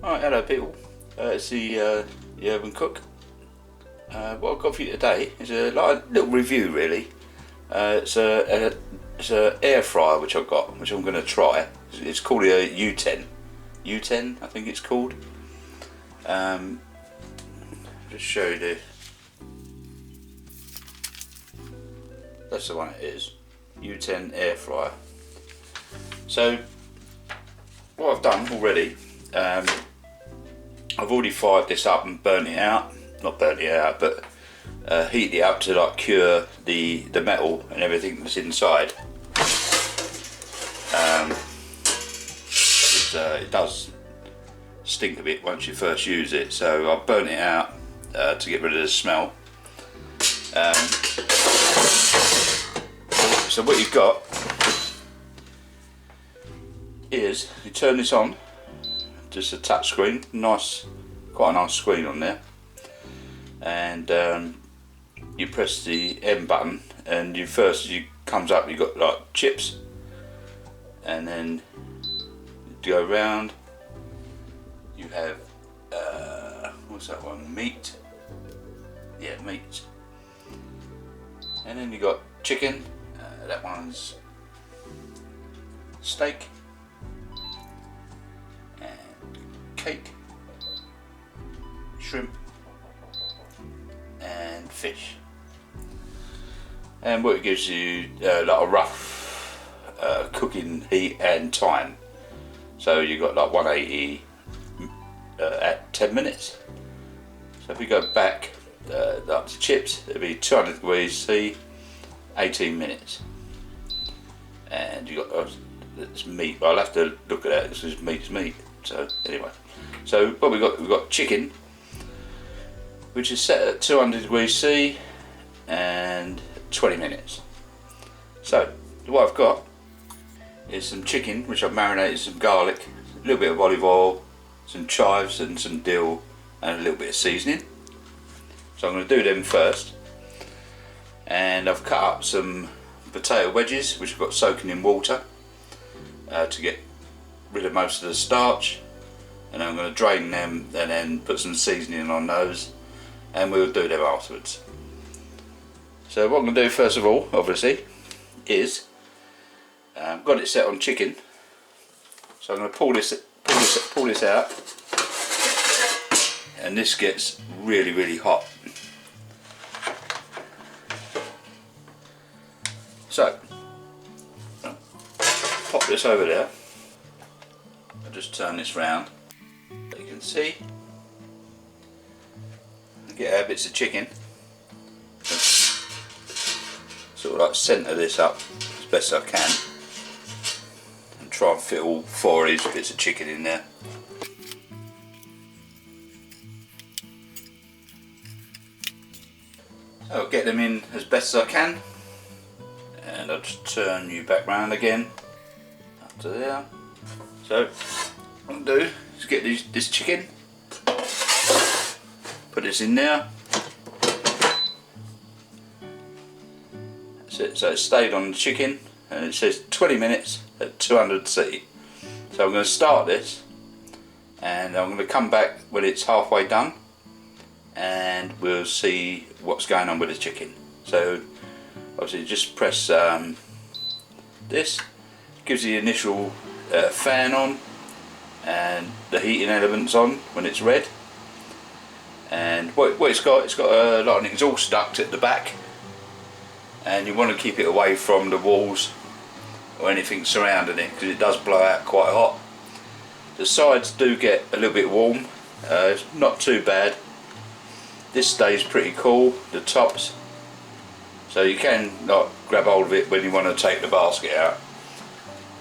Alright, hello people, it's the Urban Cook. What I've got for you today is a little review really. It's a air fryer which I've got, which I'm going to try. It's called a Uten. Uten, I think it's called. Just show you this. That's the one it is. Uten air fryer. So what I've done already, I've already fired this up and burnt it out. Not burnt it out, but heated it up to like cure the metal and everything that's inside. It does stink a bit once you first use it, so I've burnt it out to get rid of the smell. So what you've got is, you turn this on, just a touch screen, quite a nice screen on there, and you press the M button, and you comes up, you've got like chips, and then you go around, you have what's that one, meat, yeah, meat, and then you got chicken, that one's steak, and cake, shrimp, and fish. And what it gives you like a rough cooking heat and time. So you've got like 180 at 10 minutes. So if we go back up to chips, it'll be 200 degrees C, 18 minutes. And you got it's meat. I'll have to look at that because meat's meat. So anyway, so what we've got chicken, which is set at 200 degrees C and 20 minutes. So what I've got is some chicken which I've marinated, some garlic, a little bit of olive oil, some chives and some dill, and a little bit of seasoning. So I'm going to do them first, and I've cut up some potato wedges which I've got soaking in water to get rid of most of the starch, and I'm going to drain them and then put some seasoning on those, and we'll do them afterwards. So what I'm going to do first of all, obviously, is I've got it set on chicken, so I'm going to pull this out, and this gets really hot. So pop this over there. I'll just turn this round so you can see. Get out bits of chicken, sort of like centre this up as best I can, and try and fit all 4 of these bits of chicken in there. So I'll get them in as best as I can, and I'll just turn you back round again up to there. So what I'm going to do is get this chicken, put this in there. That's it. So it stayed on the chicken, and it says 20 minutes at 200 C. So I'm going to start this, and I'm going to come back when it's halfway done, and we'll see what's going on with the chicken. So obviously just press this, gives the initial fan on and the heating elements on when it's red. And what it's got like an exhaust duct at the back, and you want to keep it away from the walls or anything surrounding it because it does blow out quite hot. The sides do get a little bit warm, it's not too bad. This stays pretty cool, the tops, so you can like grab hold of it when you want to take the basket out.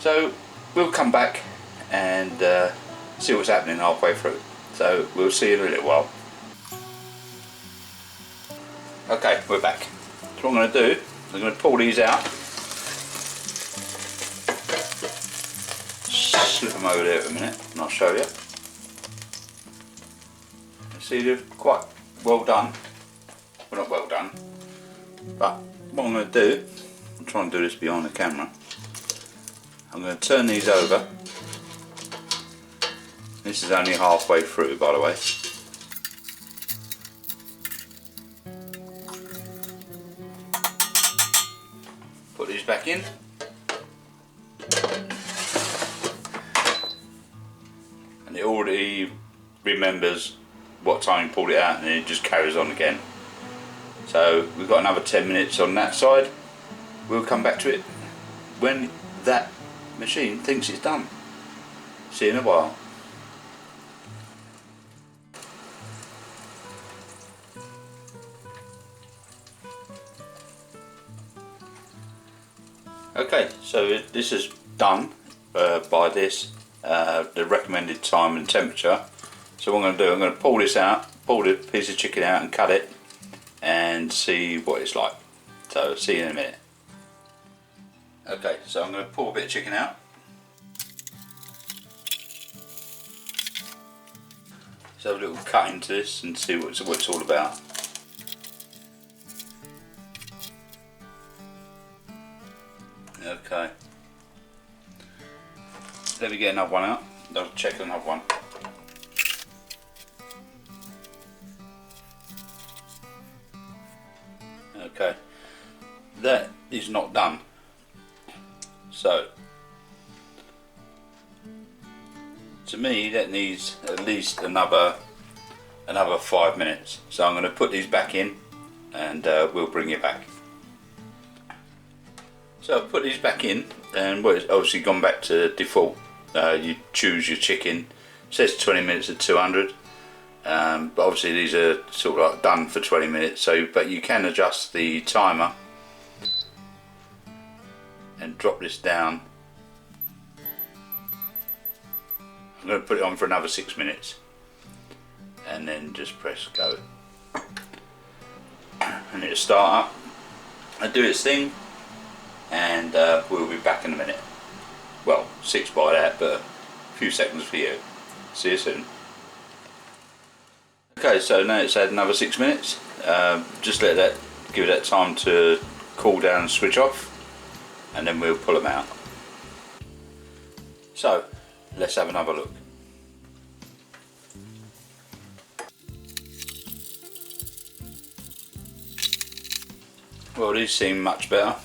So we'll come back and see what's happening halfway through. So we'll see you in a little while. Okay, we're back. So what I'm going to do, I'm going to pull these out, slip them over there for a minute, and I'll show you. See, they're quite well done. Well, not well done, but what I'm going to do, I'm trying to do this behind the camera. I'm going to turn these over This is only halfway through, by the way. Put these back in. And it already remembers what time you pulled it out, and then it just carries on again. So we've got another 10 minutes on that side. We'll come back to it when that machine thinks it's done. See you in a while. Okay, so this is done by this, the recommended time and temperature. So what I'm going to do, I'm going to pull this out, pull the piece of chicken out and cut it and see what it's like. So see you in a minute. Okay, so I'm going to pull a bit of chicken out. So have a little cut into this and see what it's all about. Okay. Let me get another one out. I'll check another one. Okay. That is not done. So, to me that needs at least another 5 minutes. So I'm going to put these back in and we'll bring it back. So I've put these back in, and well, it's obviously gone back to default. You choose your chicken. It says 20 minutes at 200, but obviously these are sort of like done for 20 minutes. So, but you can adjust the timer and drop this down. I'm going to put it on for another 6 minutes, and then just press go, and it'll start up and do its thing. And we'll be back in a minute. Well, 6 by that, but a few seconds for you. See you soon. Okay, so now it's had another 6 minutes. Just give it that time to cool down and switch off, and then we'll pull them out. So let's have another look. Well, these seem much better.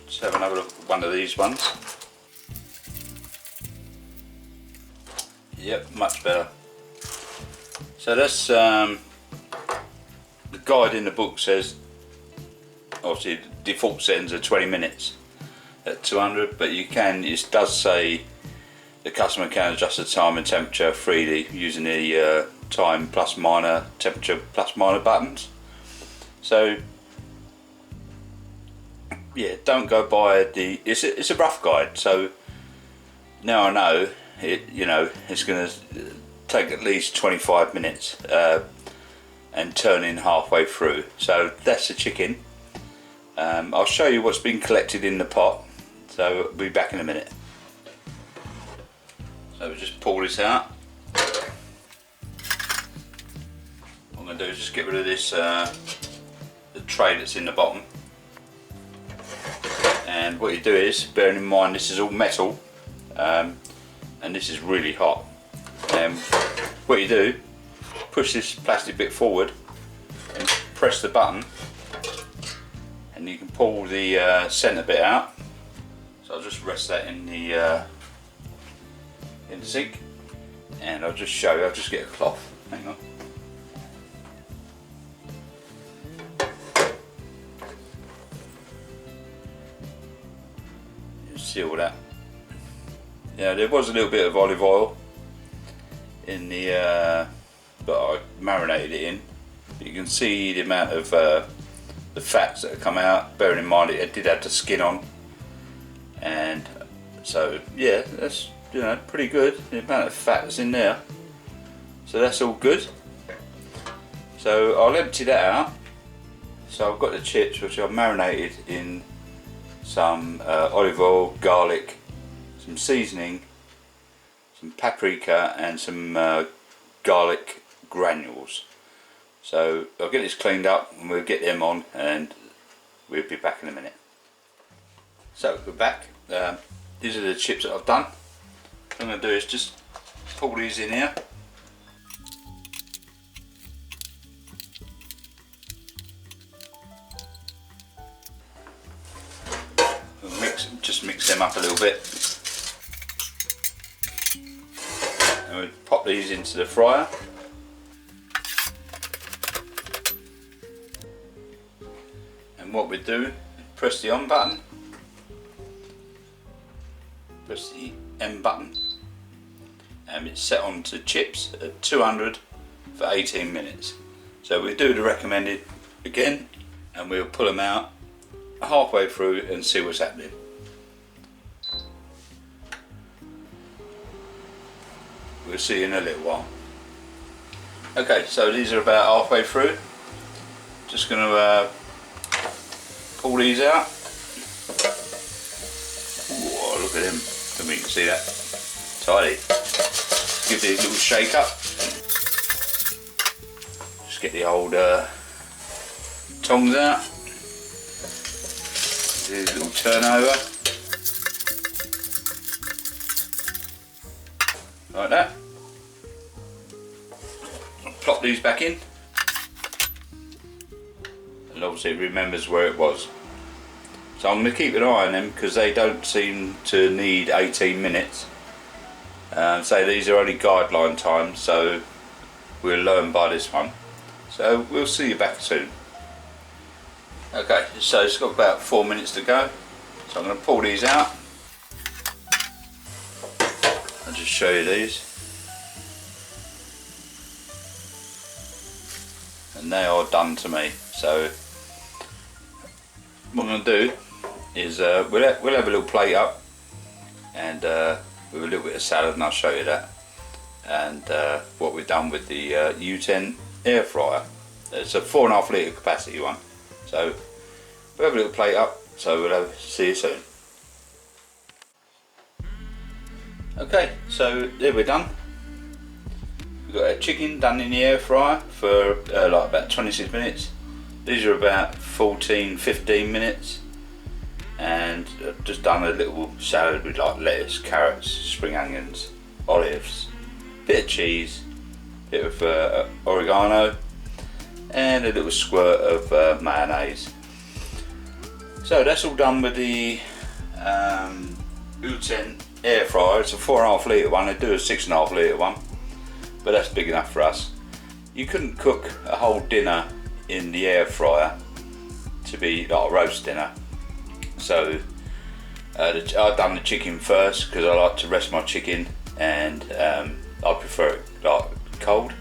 Let's have another look at one of these ones. Yep, much better. So that's the guide in the book says obviously the default settings are 20 minutes at 200, but you can, it does say the customer can adjust the time and temperature freely using the time plus minor, temperature plus minor buttons. So yeah, don't go by the. It's a rough guide, so now I know it. You know, it's going to take at least 25 minutes and turn in halfway through. So that's the chicken. I'll show you what's been collected in the pot. So we'll be back in a minute. So we'll just pull this out. What I'm going to do is just get rid of this the tray that's in the bottom. And what you do is, bearing in mind this is all metal, and this is really hot. What you do, push this plastic bit forward and press the button, and you can pull the centre bit out. So I'll just rest that in the sink, and I'll just show you. I'll just get a cloth. Hang on. See all that. Yeah, there was a little bit of olive oil in the, but I marinated it in. But you can see the amount of the fats that have come out. Bearing in mind it did have the skin on, and so yeah, that's, you know, pretty good. The amount of fat that's in there. So that's all good. So I'll empty that out. So I've got the chips which I've marinated in some olive oil, garlic, some seasoning, some paprika and some garlic granules. So I'll get this cleaned up and we'll get them on and we'll be back in a minute. So we're back. These are the chips that I've done. What I'm going to do is just pull these in here. Just mix them up a little bit. And we'll pop these into the fryer. And what we do, press the on button, press the M button, and it's set on to chips at 200 for 18 minutes. So we do the recommended again, and we'll pull them out halfway through and see what's happening. We'll see in a little while. Okay, so these are about halfway through. Just going to pull these out. Ooh, look at him. I mean, you can see that. Tidy. Give these a little shake up. Just get the old tongs out. Do a little turnover. Like that. Plop these back in. And obviously it remembers where it was. So I'm going to keep an eye on them because they don't seem to need 18 minutes. So these are only guideline times, so we'll learn by this one. So we'll see you back soon. Okay, so it's got about 4 minutes to go. So I'm going to pull these out. I'll just show you these. And they are done to me. So what I'm going to do is we'll have a little plate up, and with a little bit of salad, and I'll show you that. And what we've done with the Uten air fryer. It's a 4.5 litre capacity one. So we'll have a little plate up. So we'll see you soon. Okay, so there we're done. We've got our chicken done in the air fryer for like about 26 minutes. These are about 14-15 minutes. And I've just done a little salad with like lettuce, carrots, spring onions, olives, bit of cheese, bit of oregano, and a little squirt of mayonnaise. So that's all done with the Uten air fryer. It's a 4.5 litre one. They do a 6.5 litre one, but that's big enough for us. You couldn't cook a whole dinner in the air fryer to be like a roast dinner. So I've done the chicken first because I like to rest my chicken, and I prefer it like cold.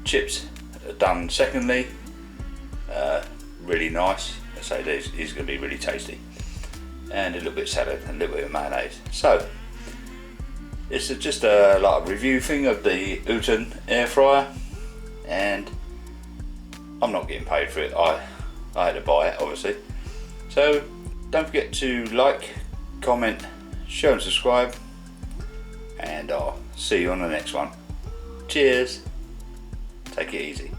Chips are done secondly. Really nice. I say these are going to be really tasty. And a little bit of salad and a little bit of mayonnaise. So it's just a like a review thing of the Uten air fryer, and I'm not getting paid for it. I had to buy it, obviously. So don't forget to like, comment, share and subscribe, and I'll see you on the next one. Cheers. Take it easy.